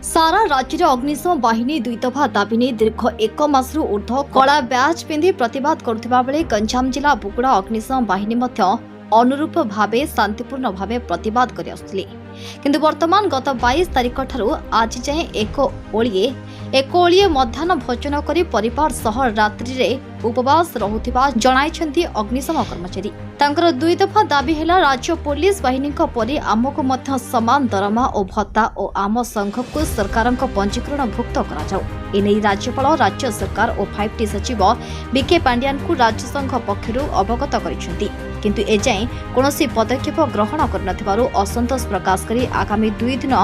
सारा राज्य में अग्निशम बाहिनी दुई दफा दाबी नहीं दीर्घ एक मासरू ऊर्ध्व कला ब्याज पिंधि प्रतिवाद करुवा बेले गंजाम जिला बुगुड़ा अग्निशम बाहिनी मध्य अनुरूप भावे शांतिपूर्ण भावे प्रतिवाद कर किंतु वर्तमान गत 22 तारिख ठारू आज जाए एक ओळिए मध्याह्न भोजन करी परिवार सह रात्रि रे उपवास रहुथिबा जणाइछन्ती अग्निशम कर्मचारी। तांकर दुई दफा दाबी हेला राज्य पुलिस बाहिनी परि आमको मध्य समान दरमा और भत्ता और आम संघ को सरकार पंजीकरण भुक्त करा जाऊ। एने राज्यपाल राज्य सरकार और 5T सचिव बीके पांड्यान को राज्य संघ पक्षरु अवगत करिसेंती किंतु एजाए कोनोसी पदक्षेप ग्रहण करनथिबारु असंतोष प्रकाश करी आगामी 2 दिन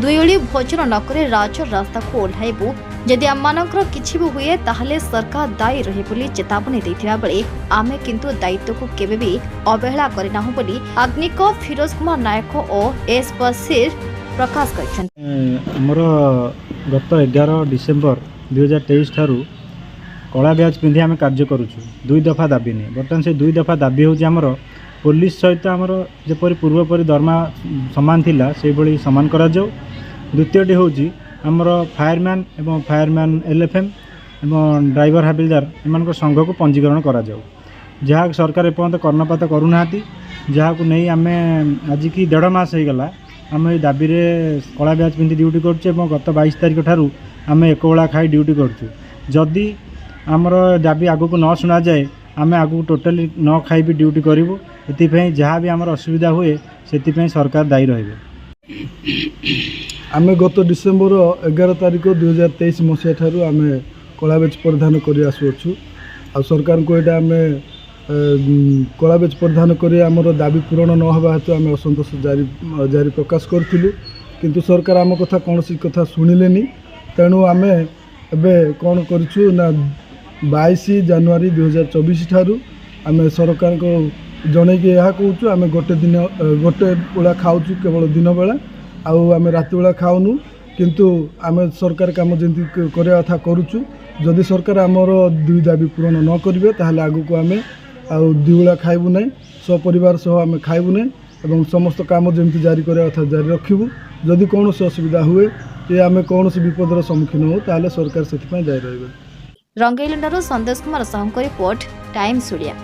दुईओली भोजन नकरे राज्य रास्ता को ओह्लाइबु जदि आममानकर किछि भी हुए ताहले सरकार दायी रहे बोली चेतावनी दैथिबा बेले आमे किंतु दायित्व को केबे भी अवहेला करिनाहु बोली अग्निक फिरोज कुमार नायक और एस बशीर प्रकाश करिसेंती। हमर गत 11 डिसेम्बर 2023 ठारू कला ब्याज पिंधि आम कार्य करुछु। दुई दफा दाबी नहीं बर्तमान से दुई दफा दाबी हूँ आमर पुलिस सहित आमर जपरी पूर्वपरी दरमा सामान थिला से भली सामान करा जाऊ। द्वितीयटी हूँ आमर फायरमैन एवं फायरमैन LFM एवं ड्राइवर हाबिलदार एम संघ को पंजीकरण करा जाऊ। जहाँ सरकार एपर्यंत कर्णपात करूना जहाँ को नहीं आम आज की 1.5 मास हो गला आम ये दाबी कला ब्याज पिंधि ड्यूटी करुँ। गत 22 तारिख ठारू आम एक बेला खाई ड्यूटी करुँ। जदि आमर दाबी आग को न शुणा जाए आम आग टोटाली न खाई भी ड्यूटी करूँ। ये जहाँ भी आमर असुविधा हुए से सरकार दायी रहे। आम गत डिसेम्बर 11 तारिख 2023 मसीहा ठारू आम कला ब्याज परिधान कर आसुअछु। आ सरकार को यहाँ आम कला ब्याज परिधान कर आमर दाबी पूरण न होगा हेतु आम असंतोष जारी प्रकाश करूँ किंतु सरकार आम कथा कौन कथा शुणिलेनी। तेणु आम एबे कौन करूँ ना 22 जनवरी 2024 ठारू आम सरकार को जन कि यह कहूँ आम गोटे बेला खाऊँ केवल दिन बेला आम राति बेला खाऊनु किंतु आम सरकार कम जमी करवा कथा करुचु। जदि सरकार आमर दुई दाबी पूरण न करेंगे ताहले आग को आम दुई बेला खाइबू ना सपरिवार सह आम खाइबू ना एवं समस्त काम जमी जारी करवा कथा जारी रखिबू। जदि कौन असुविधा हुए ये आम कौन विपदर सम्मुखीन हो ताहले सरकार से दायी रहे। रंगैलंडारू संदेश कुमार साहू रिपोर्ट टाइम्स ओडिया।